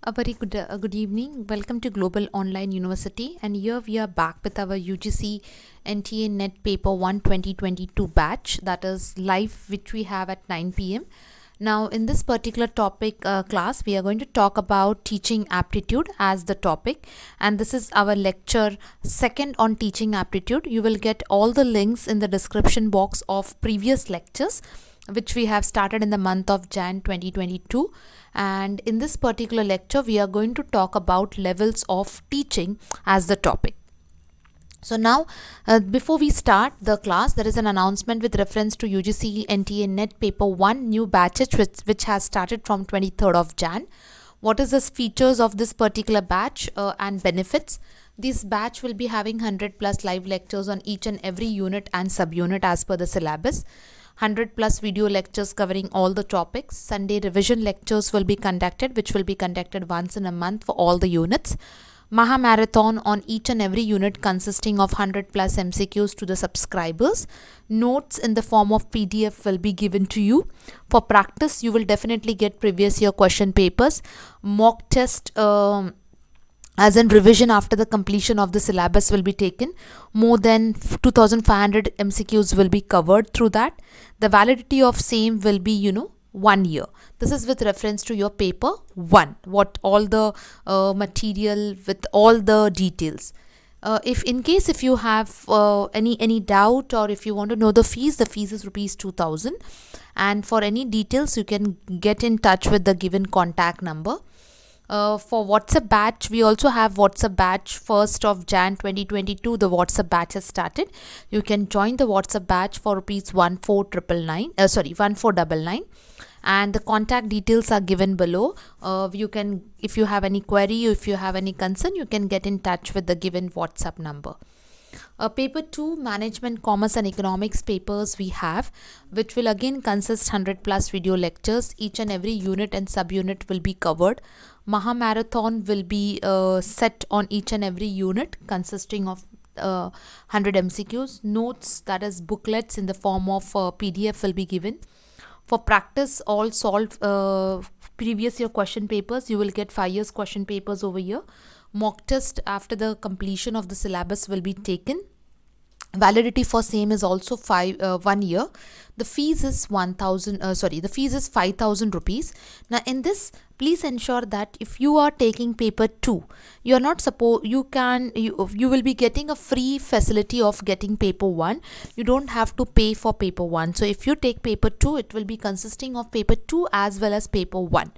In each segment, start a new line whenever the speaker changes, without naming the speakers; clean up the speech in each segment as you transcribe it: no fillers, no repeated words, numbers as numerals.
A very good evening. Welcome to Global Online University, and here we are back with our UGC NTA Net Paper 1 2022 batch, that is live, which we have at 9 p.m. Now, in this particular topic class, we are going to talk about teaching aptitude as the topic, and this is our lecture second on teaching aptitude. You will get all the links in the description box of previous lectures which we have started in the month of Jan 2022. And in this particular lecture, we are going to talk about levels of teaching as the topic. So now, before we start the class, there is an announcement with reference to UGC NTA Net Paper 1 new batches which has started from 23rd of Jan. What is the features of this particular batch and benefits? This batch will be having 100 plus live lectures on each and every unit and subunit as per the syllabus. 100 plus video lectures covering all the topics. Sunday revision lectures will be conducted, which will be conducted once in a month for all the units. Maha Marathon on each and every unit consisting of 100 plus MCQs to the subscribers. Notes in the form of PDF will be given to you. For practice, you will definitely get previous year question papers. Mock test as in revision after the completion of the syllabus will be taken. More than 2500 MCQs will be covered through that. The validity of same will be 1 year. This is with reference to your paper 1, what all the material with all the details. If you have any doubt, or if you want to know the fees is rupees 2000, and for any details you can get in touch with the given contact number. For WhatsApp batch, we also have WhatsApp batch 1st of Jan 2022. The WhatsApp batch has started. You can join the WhatsApp batch for rupees 1499, and the contact details are given below. You can, if you have any query, if you have any concern, you can get in touch with the given WhatsApp number. Paper 2, Management, Commerce and Economics papers we have, which will again consist 100 plus video lectures. Each and every unit and subunit will be covered. Maha Marathon will be set on each and every unit consisting of 100 MCQs. Notes, that is booklets in the form of PDF, will be given. For practice, all solved previous year question papers. You will get 5 years question papers over here. Mock test after the completion of the syllabus will be taken. Validity for same is also 1 year. The fees is 5,000 rupees. Now in this, please ensure that if you are taking paper 2, you will be getting a free facility of getting paper 1. You don't have to pay for paper 1. So if you take paper 2, it will be consisting of paper 2 as well as paper 1.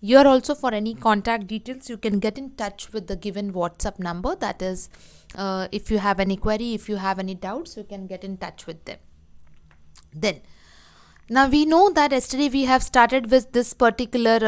Here also, for any contact details, you can get in touch with the given WhatsApp number. That is, if you have any query, if you have any doubts, you can get in touch with them. Then, now we know that yesterday we have started with this particular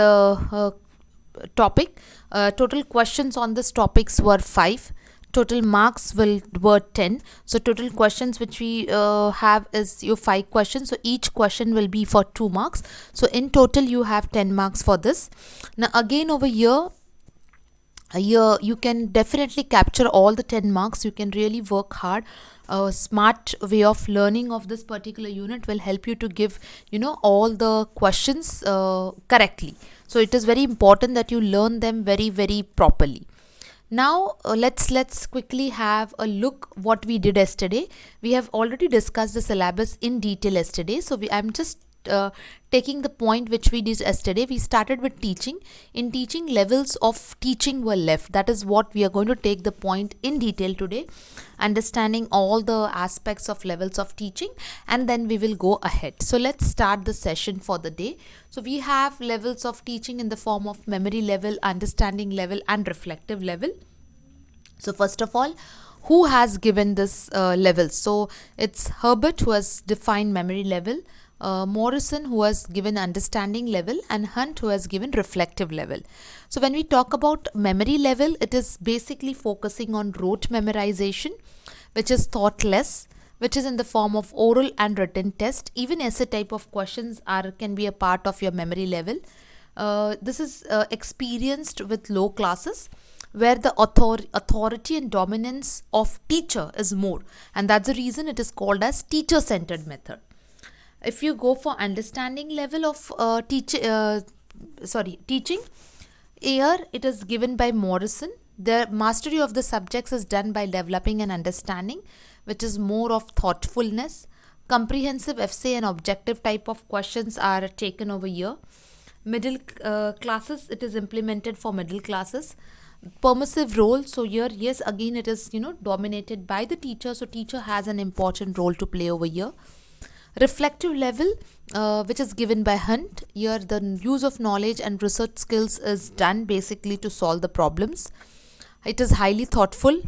topic. Total questions on this topics were 5. Total marks were 10. So total questions which we have is your 5 questions. So each question will be for 2 marks. So in total you have 10 marks for this. Now again over here you can definitely capture all the 10 marks. You can really work hard. A smart way of learning of this particular unit will help you to give all the questions correctly. So it is very important that you learn them very, very properly. Now let's quickly have a look what we did yesterday. We have already discussed the syllabus in detail yesterday. So I'm just taking the point which we did yesterday. We started with teaching. In teaching, levels of teaching were left. That is what we are going to take the point in detail today, understanding all the aspects of levels of teaching, and then we will go ahead. So let's start the session for the day. So we have levels of teaching in the form of memory level, understanding level, and reflective level. So first of all, who has given this levels? So it's Herbert who has defined memory level, Morrison who has given understanding level, and Hunt who has given reflective level. So when we talk about memory level, it is basically focusing on rote memorization, which is thoughtless, which is in the form of oral and written test. Even essay type of questions can be a part of your memory level. This is experienced with low classes, where the authority and dominance of teacher is more, and that's the reason it is called as teacher-centered method. If you go for understanding level of teaching, Here it is given by Morrison. The mastery of the subjects is done by developing an understanding, which is more of thoughtfulness. Comprehensive essay and objective type of questions are taken over here. Middle classes, it is implemented for middle classes. Permissive role, so here yes, again it is dominated by the teacher, so teacher has an important role to play over here. Reflective level, which is given by Hunt. Here the use of knowledge and research skills is done basically to solve the problems. It is highly thoughtful.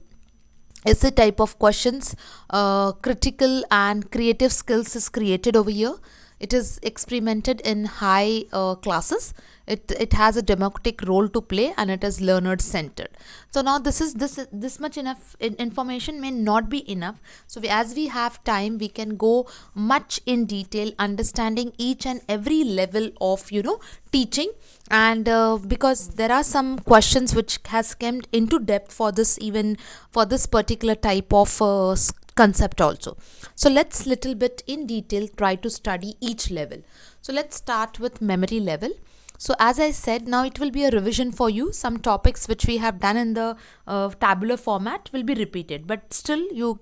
Essay type of questions, critical and creative skills is created over here. It is experimented in high classes. It has a democratic role to play, and it is learner centered. So now this much enough information may not be enough. So as we have time, we can go much in detail understanding each and every level of teaching, and because there are some questions which has come into depth for this, even for this particular type of concept also. So let's little bit in detail try to study each level. So let's start with memory level. So as I said, now it will be a revision for you. Some topics which we have done in the tabular format will be repeated, but still you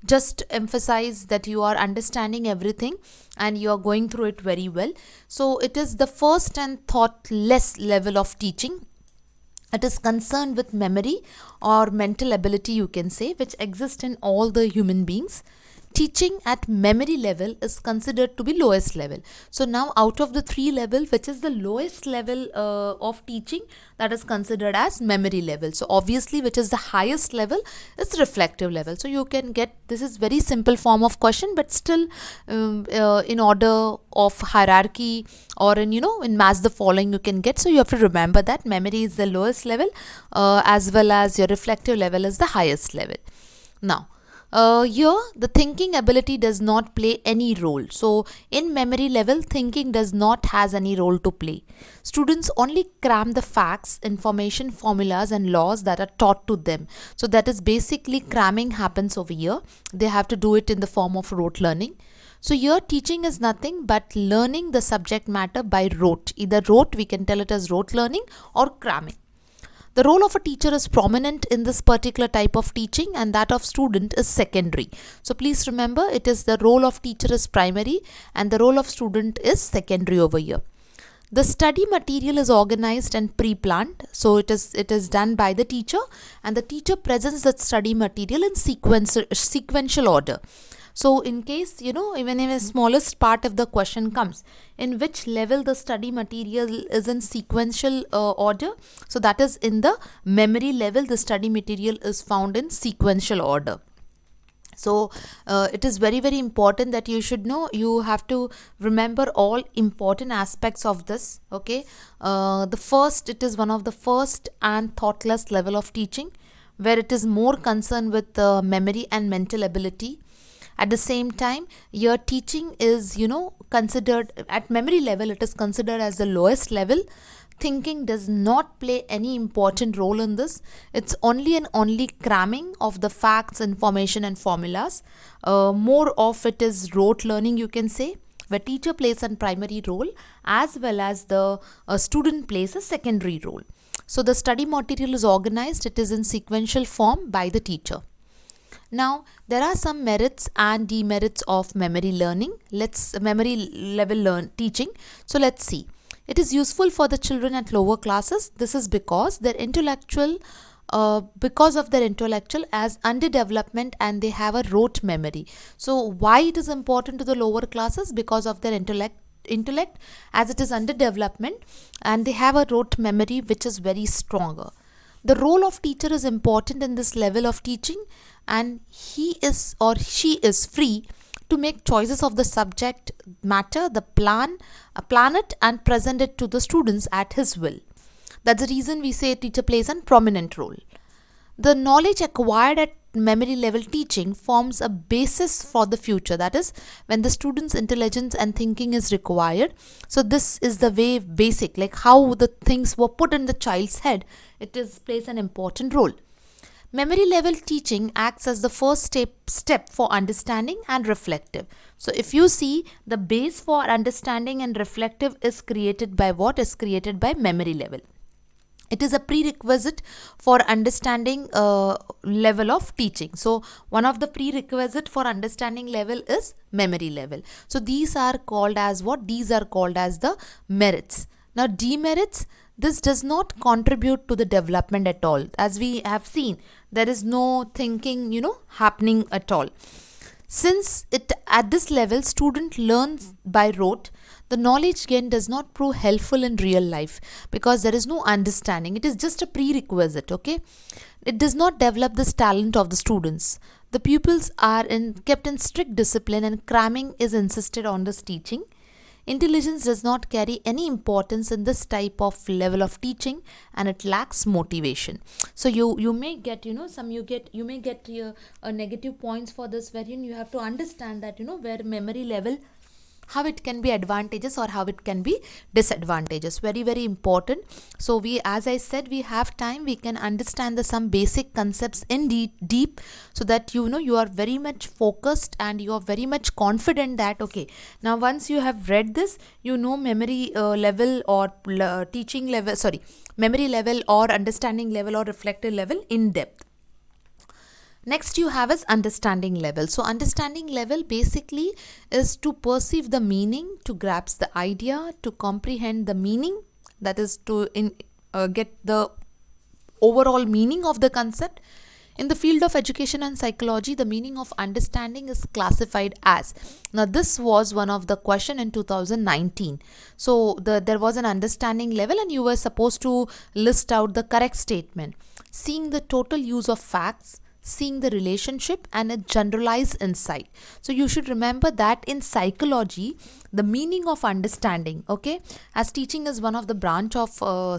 just emphasize that you are understanding everything and you are going through it very well. So it is the first and thoughtless level of teaching. It is concerned with memory or mental ability, you can say, which exists in all the human beings. Teaching at memory level is considered to be lowest level. So now out of the three level, which is the lowest level of teaching, that is considered as memory level. So obviously which is the highest level is reflective level. So you can get, this is very simple form of question, but still in order of hierarchy or in match the following you can get. So you have to remember that memory is the lowest level as well as your reflective level is the highest level. Now here the thinking ability does not play any role. So in memory level, thinking does not has any role to play. Students only cram the facts, information, formulas and laws that are taught to them. So that is basically cramming happens over here. They have to do it in the form of rote learning. So here teaching is nothing but learning the subject matter by rote. Either rote, we can tell it as rote learning, or cramming. The role of a teacher is prominent in this particular type of teaching, and that of student is secondary. So please remember, it is the role of teacher is primary and the role of student is secondary over here. The study material is organized and pre-planned. So it is done by the teacher, and the teacher presents the study material in sequential order. So in case, even in the smallest part of the question comes, in which level the study material is in sequential order. So that is in the memory level, the study material is found in sequential order. So it is very, very important that you should know, you have to remember all important aspects of this. Okay. It is one of the first and thoughtless level of teaching, where it is more concerned with memory and mental ability. At the same time, your teaching is, considered at memory level, it is considered as the lowest level. Thinking does not play any important role in this. It's only and only cramming of the facts, information and formulas. More of it is rote learning, you can say, where teacher plays a primary role as well as the student plays a secondary role. So the study material is organized, it is in sequential form by the teacher. Now, there are some merits and demerits of memory learning. Memory level teaching. So let's see. It is useful for the children at lower classes. This is because of their intellectual as underdevelopment, and they have a rote memory. So why it is important to the lower classes? Because of their intellect as it is underdevelopment, and they have a rote memory which is very stronger. The role of teacher is important in this level of teaching, and he is or she is free to make choices of the subject matter, the plan it and present it to the students at his will. That's the reason we say teacher plays a prominent role. The knowledge acquired at memory level teaching forms a basis for the future. That is, when the student's intelligence and thinking is required. So this is the way basic, like how the things were put in the child's head, plays an important role. Memory level teaching acts as the first step for understanding and reflective. So if you see, the base for understanding and reflective is created by what? Is created by memory level. It is a prerequisite for understanding level of teaching. So one of the prerequisite for understanding level is memory level. So these are called as what? These are called as the merits. Now demerits, this does not contribute to the development at all. As we have seen, there is no thinking, happening at all. Since it at this level student learns by rote, the knowledge gain does not prove helpful in real life because there is no understanding. It is just a prerequisite, okay? It does not develop this talent of the students. The pupils are kept in strict discipline and cramming is insisted on this teaching. Intelligence does not carry any importance in this type of level of teaching and it lacks motivation. So you may get you may get negative points for this, wherein you have to understand that where memory level, how it can be advantageous or how it can be disadvantageous. Very, very important. So we, as I said, we have time, we can understand some basic concepts in deep, so that you are very much focused and you are very much confident that okay, now once you have read this, memory level or teaching level, memory level or understanding level or reflective level in depth. Next you have is understanding level. So understanding level basically is to perceive the meaning, to grasp the idea, to comprehend the meaning, that is to get the overall meaning of the concept. In the field of education and psychology, the meaning of understanding is classified as. Now this was one of the question in 2019. So there was an understanding level and you were supposed to list out the correct statement. Seeing the total use of facts, seeing the relationship and a generalized insight. So you should remember that in psychology, the meaning of understanding, okay, as teaching is one of the branch of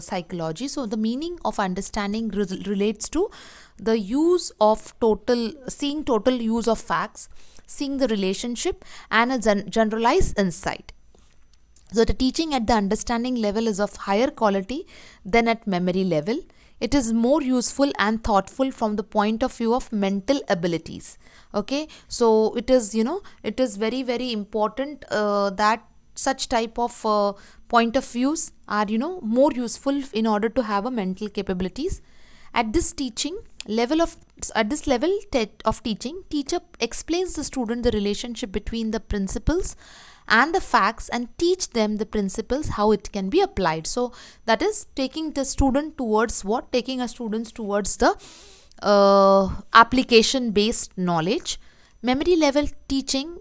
psychology, so the meaning of understanding relates to the use of seeing total use of facts, seeing the relationship and a generalized insight. So the teaching at the understanding level is of higher quality than at memory level. It is more useful and thoughtful from the point of view of mental abilities. Okay, so it is it is very, very important that such type of point of views are more useful in order to have a mental capabilities. At this level of teaching, teacher explains the student the relationship between the principles and the facts and teach them the principles, how it can be applied. So that is taking the student towards what? Taking a students towards the application based knowledge. Memory level teaching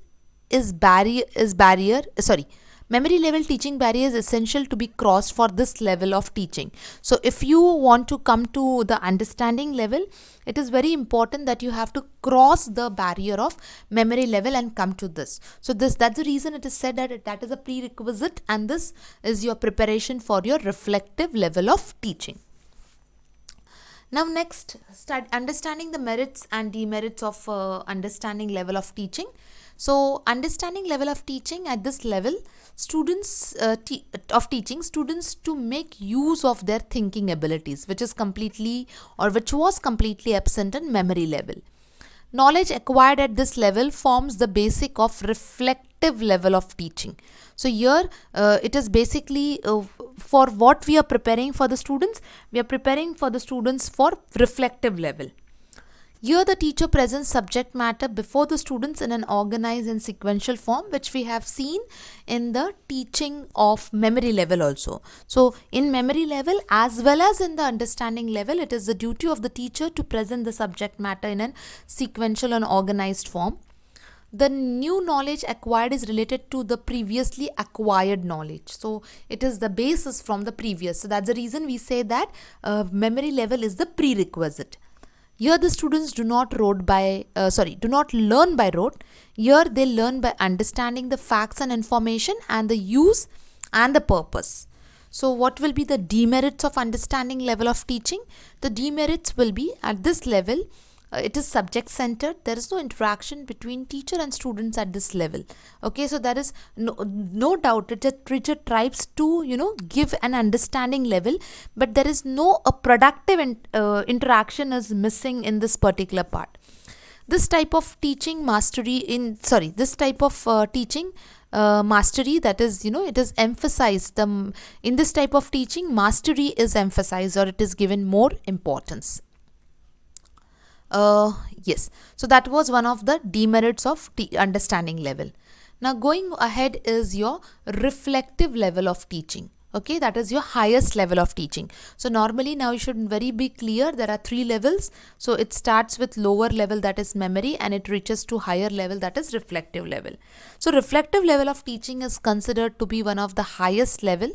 memory level teaching barrier is essential to be crossed for this level of teaching. So if you want to come to the understanding level, it is very important that you have to cross the barrier of memory level and come to this. So that's the reason it is said that that is a prerequisite and this is your preparation for your reflective level of teaching. Now next, understanding the merits and demerits of understanding level of teaching. So understanding level of teaching, at this level, students to make use of their thinking abilities, which was completely absent in memory level. Knowledge acquired at this level forms the basic of reflective level of teaching. So here it is basically for what we are preparing for the students. We are preparing for the students for reflective level. Here the teacher presents subject matter before the students in an organized and sequential form, which we have seen in the teaching of memory level also. So in memory level as well as in the understanding level, it is the duty of the teacher to present the subject matter in a sequential and organized form. The new knowledge acquired is related to the previously acquired knowledge. So it is the basis from the previous. So that's the reason we say that memory level is the prerequisite. Here the students do not learn by rote. Here they learn by understanding the facts and information and the use and the purpose. So what will be the demerits of understanding level of teaching? The demerits will be at this level, it is subject centered. There is no interaction between teacher and students at this level. Okay, so there is no doubt teacher tries to give an understanding level, but there is no productive interaction is missing in this particular part. This type of teaching mastery mastery, that is, it is emphasized. In this type of teaching, mastery is emphasized, or it is given more importance. Yes, so that was one of the demerits of understanding level. Now going ahead is your reflective level of teaching. Okay, that is your highest level of teaching. So normally, now you should very be clear, there are 3 levels. So it starts with lower level, that is memory, and it reaches to higher level, that is reflective level. So reflective level of teaching is considered to be one of the highest level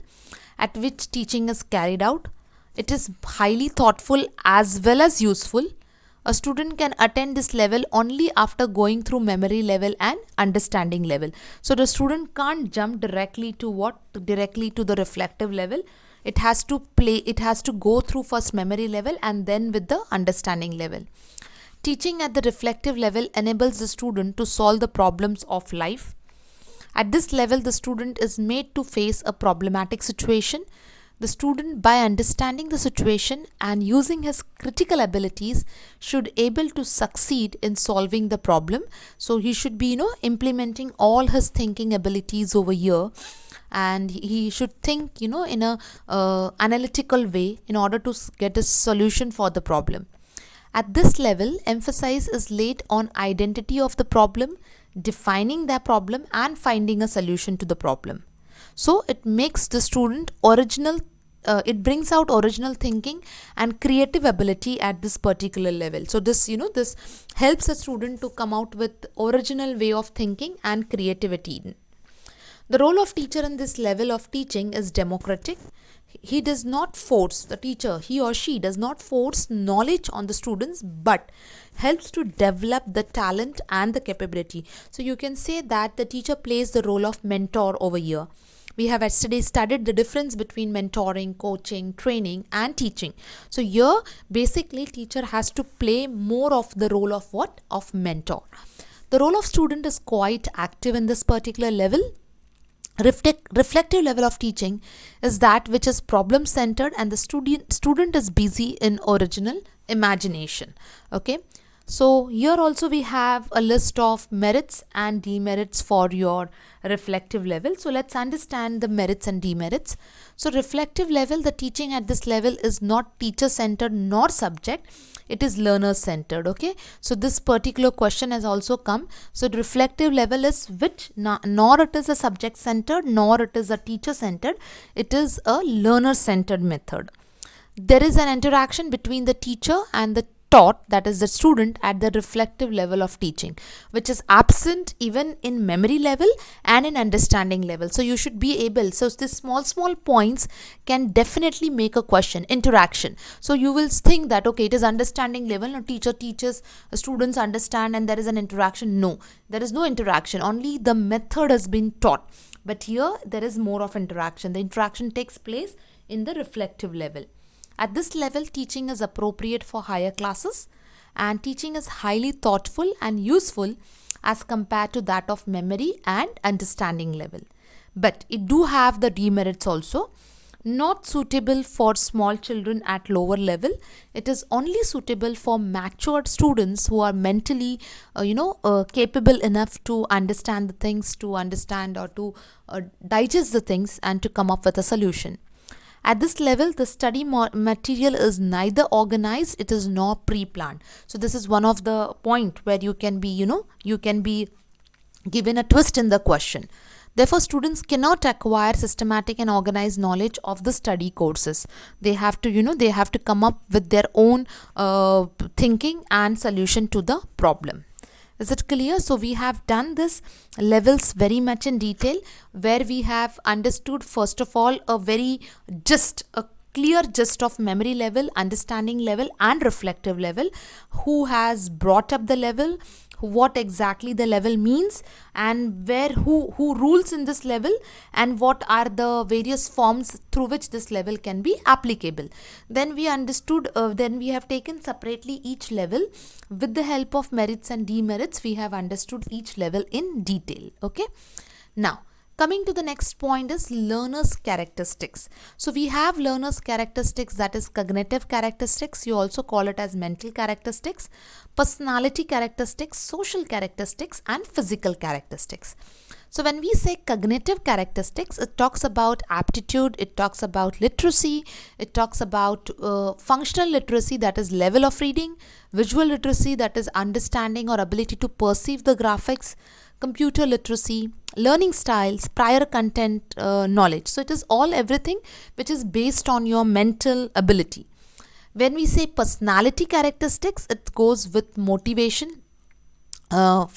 at which teaching is carried out. It is highly thoughtful as well as useful. A student can attend this level only after going through memory level and understanding level. So the student can't jump directly to the reflective level. It has to go through first memory level and then with the understanding level. Teaching at the reflective level enables the student to solve the problems of life. At this level, the student is made to face a problematic situation. The student, by understanding the situation and using his critical abilities, should able to succeed in solving the problem. So he should be, implementing all his thinking abilities over here, and he should think, in a analytical way in order to get a solution for the problem. At this level, emphasis is laid on identity of the problem, defining the problem, and finding a solution to the problem. So it makes the student it brings out original thinking and creative ability at this particular level. So this helps a student to come out with original way of thinking and creativity. The role of teacher in this level of teaching is democratic. He does not force, the teacher, he or she does not force knowledge on the students, but helps to develop the talent and the capability. So you can say that the teacher plays the role of mentor over here. We have yesterday studied the difference between mentoring, coaching, training, and teaching. So here, basically, teacher has to play more of the role of what? Of mentor. The role of student is quite active in this particular level. Reflective level of teaching is that which is problem centered, and the student is busy in original imagination. Okay. So here also we have a list of merits and demerits for your reflective level. So let's understand the merits and demerits. So reflective level, the teaching at this level is not teacher centered nor subject. It is learner centered. Okay. So this particular question has also come. So the reflective level is which nor it is a subject centered nor it is a teacher centered. It is a learner centered method. There is an interaction between the teacher and the taught, that is the student, at the reflective level of teaching, which is absent even in memory level and in understanding level. So you should be able, so this small points can definitely make a question. Interaction, so you will think that okay, it is understanding level, no, teacher teaches, students understand, and there is an interaction. No, there is no interaction, only the method has been taught, but here there is more of interaction. The interaction takes place in the reflective level. At this level, teaching is appropriate for higher classes, and teaching is highly thoughtful and useful as compared to that of memory and understanding level. But it do have the demerits also. Not suitable for small children at lower level. It is only suitable for matured students who are mentally capable enough to understand the things, to understand or to digest the things and to come up with a solution. At this level, the study material is neither organized, it is nor pre-planned. So this is one of the point where you can be, you can be given a twist in the question. Therefore, students cannot acquire systematic and organized knowledge of the study courses. They have to, they have to come up with their own thinking and solution to the problem. Is it clear? So we have done this levels very much in detail, where we have understood first of all a clear gist of memory level, understanding level, and reflective level. Who has brought up the level, what exactly the level means, and who rules in this level, and what are the various forms through which this level can be applicable. Then we understood, then we have taken separately each level. With the help of merits and demerits, we have understood each level in detail. Okay. Now Coming to the next point is learner's characteristics. So we have learner's characteristics, that is cognitive characteristics. You also call it as mental characteristics, personality characteristics, social characteristics, and physical characteristics. So when we say cognitive characteristics, it talks about aptitude, it talks about literacy, it talks about functional literacy, that is level of reading, visual literacy, that is understanding or ability to perceive the graphics, computer literacy, learning styles, prior content knowledge. So it is all everything which is based on your mental ability. When we say personality characteristics, it goes with motivation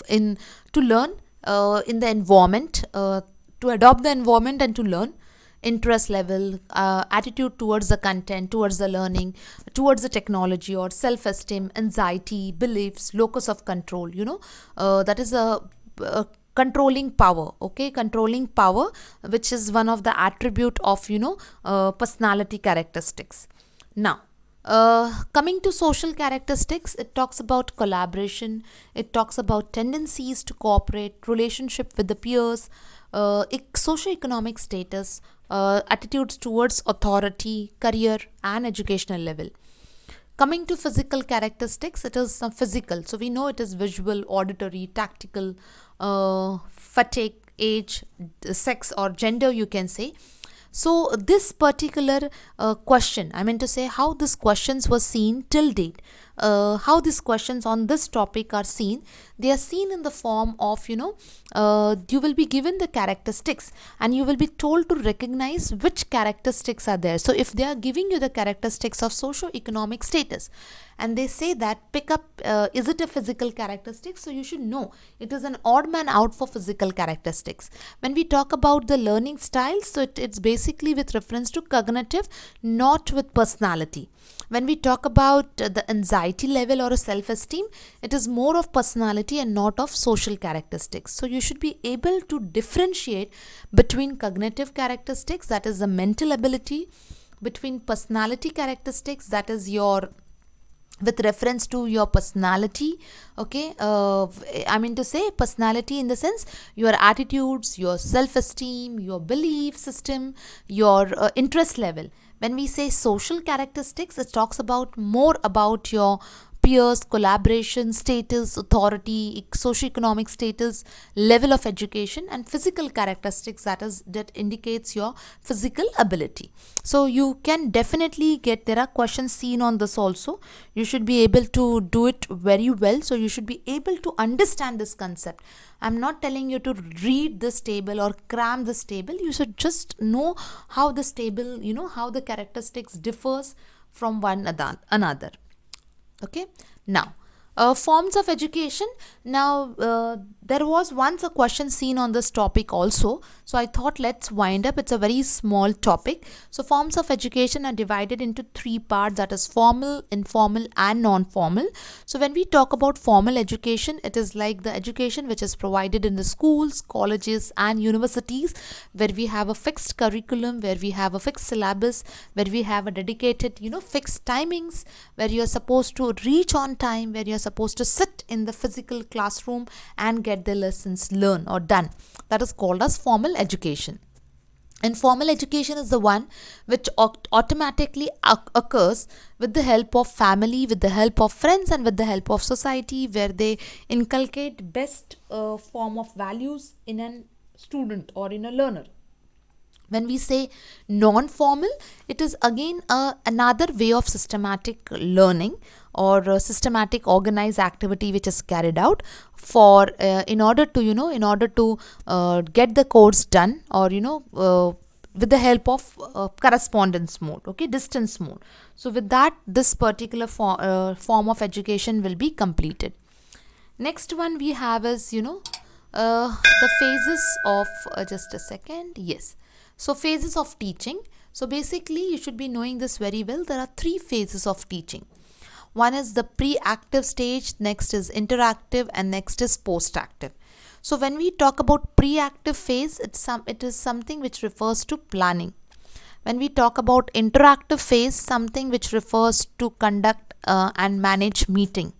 in to learn in the environment, to adopt the environment and to learn, interest level, attitude towards the content, towards the learning, towards the technology, or self-esteem, anxiety, beliefs, locus of control, that is a controlling power, okay, controlling power, which is one of the attribute of personality characteristics. Now coming to social characteristics, it talks about collaboration, it talks about tendencies to cooperate, relationship with the peers, socioeconomic status, attitudes towards authority, career, and educational level. Coming to physical characteristics, it is some physical. So we know it is visual, auditory, tactical, fatigue, age, sex, or gender, you can say. So this particular question, I mean to say how these questions were seen till date, how these questions on this topic are seen. They are seen in the form of, you will be given the characteristics and you will be told to recognize which characteristics are there. So if they are giving you the characteristics of socio-economic status and they say that pick up, is it a physical characteristic? So you should know it is an odd man out for physical characteristics. When we talk about the learning styles, so it's basically with reference to cognitive, not with personality. When we talk about the anxiety level or a self-esteem, it is more of personality and not of social characteristics. So you should be able to differentiate between cognitive characteristics, that is the mental ability, between personality characteristics, that is your with reference to your personality, okay, I mean to say personality in the sense your attitudes, your self-esteem, your belief system, your interest level. When we say social characteristics, it talks about more about your peers, collaboration, status, authority, socioeconomic status, level of education, and physical characteristics, that indicates your physical ability. So you can definitely there are questions seen on this also. You should be able to do it very well. So you should be able to understand this concept. I'm not telling you to read this table or cram this table. You should just know how this table, how the characteristics differs from one another. Okay, now forms of education. Now there was once a question seen on this topic also, so I thought let's wind up. It's a very small topic. So forms of education are divided into three parts, that is formal, informal, and non-formal. So when we talk about formal education, it is like the education which is provided in the schools, colleges, and universities, where we have a fixed curriculum, where we have a fixed syllabus, where we have a dedicated fixed timings, where you are supposed to reach on time, where you are supposed to sit in the physical classroom and get the lessons learned or done. That is called as formal education. Informal education is the one which automatically occurs with the help of family, with the help of friends, and with the help of society, where they inculcate best form of values in a student or in a learner. When we say non-formal, it is again another way of systematic learning or systematic organized activity which is carried out for in order to get the course done, or with the help of correspondence mode, okay, distance mode. So with that, this particular form of education will be completed. Next one we have is the phases of just a second. Yes. So phases of teaching. So basically you should be knowing this very well. There are three phases of teaching. One is the pre-active stage, next is interactive, and next is post-active. So when we talk about pre-active phase, it is something which refers to planning. When we talk about interactive phase, something which refers to conduct and manage meeting.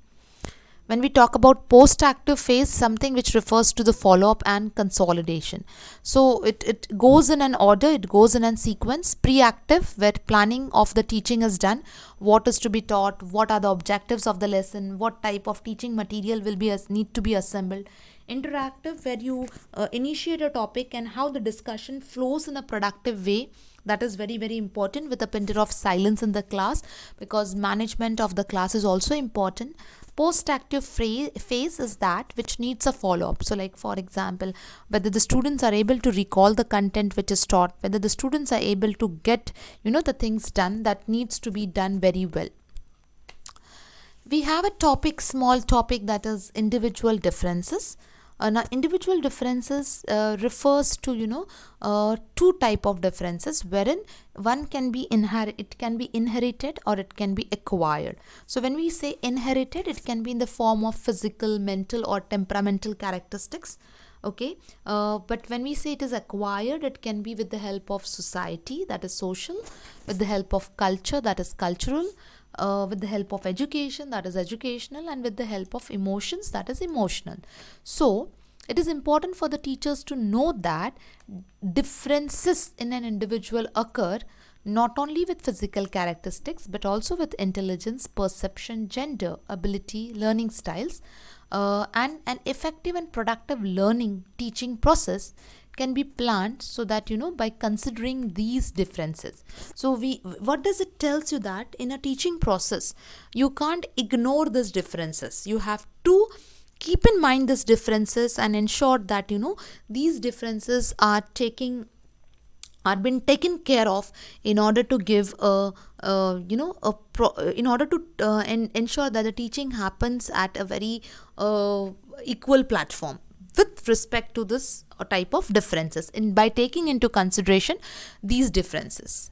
When we talk about post-active phase, something which refers to the follow-up and consolidation. So it goes in an order, it goes in a sequence. Pre-active, where planning of the teaching is done, what is to be taught, what are the objectives of the lesson, what type of teaching material will be need to be assembled. Interactive, where you initiate a topic and how the discussion flows in a productive way. That is very, very important, with a pinter of silence in the class, because management of the class is also important. Post-active phase is that which needs a follow-up. So like, for example, whether the students are able to recall the content which is taught, whether the students are able to get, the things done that needs to be done very well. We have a topic, small topic, that is individual differences. Now individual differences refers to two type of differences, wherein one can be inherited or it can be acquired. So when we say inherited, it can be in the form of physical, mental or temperamental characteristics. Okay, but when we say it is acquired, it can be with the help of society, that is social, with the help of culture, that is cultural, with the help of education, that is educational, and with the help of emotions, that is emotional. So it is important for the teachers to know that differences in an individual occur not only with physical characteristics but also with intelligence, perception, gender, ability, learning styles, and an effective and productive learning teaching process can be planned, so that by considering these differences. So what does it tells you? That in a teaching process you can't ignore these differences. You have to keep in mind these differences and ensure that these differences are been taken care of, in order to give in order to ensure that the teaching happens at a very equal platform with respect to this type of differences, and by taking into consideration these differences.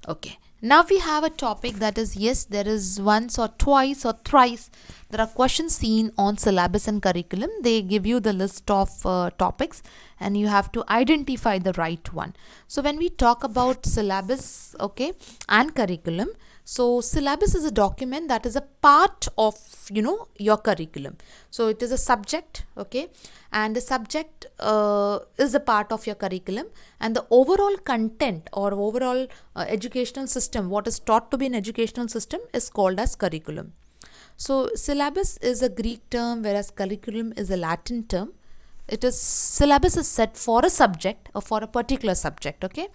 Okay, now we have a topic that is, yes, there is once or twice or thrice there are questions seen on syllabus and curriculum. They give you the list of topics and you have to identify the right one. So when we talk about syllabus, okay, and curriculum, so syllabus is a document that is a part of your curriculum. So it is a subject, okay, and the subject is a part of your curriculum, and the overall content or overall educational system, what is taught to be an educational system, is called as curriculum. So syllabus is a Greek term, whereas curriculum is a Latin term. Syllabus is set for a subject or for a particular subject, okay,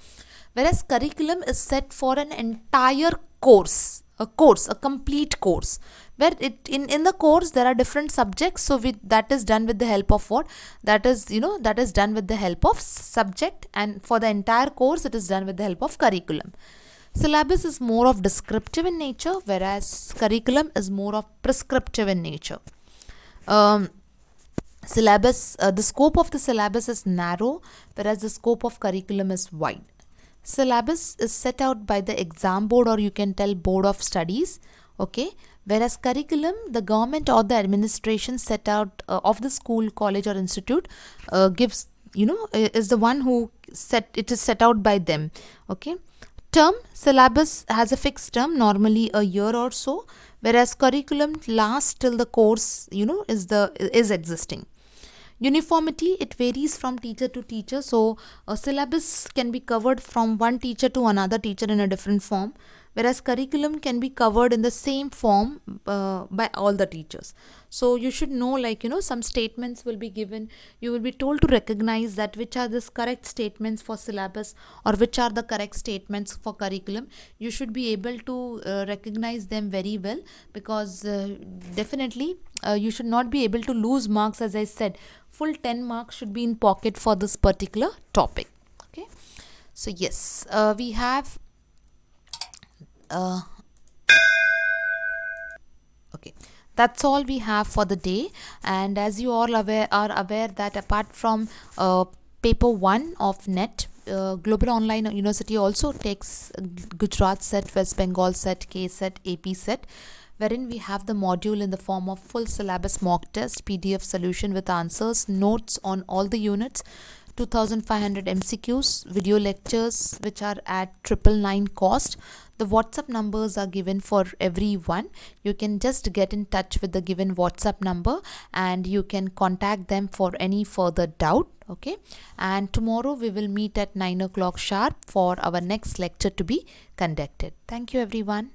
whereas curriculum is set for an entire course, a complete course, where in the course there are different subjects. So that is done with the help of what? That is done with the help of subject, and for the entire course it is done with the help of curriculum. Syllabus is more of descriptive in nature, whereas curriculum is more of prescriptive in nature. Syllabus, the scope of the syllabus is narrow, whereas the scope of curriculum is wide. Syllabus is set out by the exam board, or you can tell board of studies, okay, whereas curriculum, the government or the administration set out of the school, college or institute gives, is the one who it is set out by them, okay. Term, syllabus has a fixed term, normally a year or so, whereas curriculum lasts till the course is existing. Uniformity, it varies from teacher to teacher. So a syllabus can be covered from one teacher to another teacher in a different form, whereas curriculum can be covered in the same form by all the teachers. So you should know, some statements will be given. You will be told to recognize that which are the correct statements for syllabus or which are the correct statements for curriculum. You should be able to recognize them very well, because definitely you should not be able to lose marks. As I said, full 10 marks should be in pocket for this particular topic. Okay, so yes, we have okay, that's all we have for the day. And as you all are aware that apart from paper 1 of NET, Global Online University also takes Gujarat set, West Bengal set, K set, AP set, wherein we have the module in the form of full syllabus mock test, PDF solution with answers, notes on all the units, 2500 MCQs, video lectures which are at 999 cost. The WhatsApp numbers are given for everyone. You can just get in touch with the given WhatsApp number and you can contact them for any further doubt. Okay, and tomorrow we will meet at 9 o'clock sharp for our next lecture to be conducted. Thank you everyone.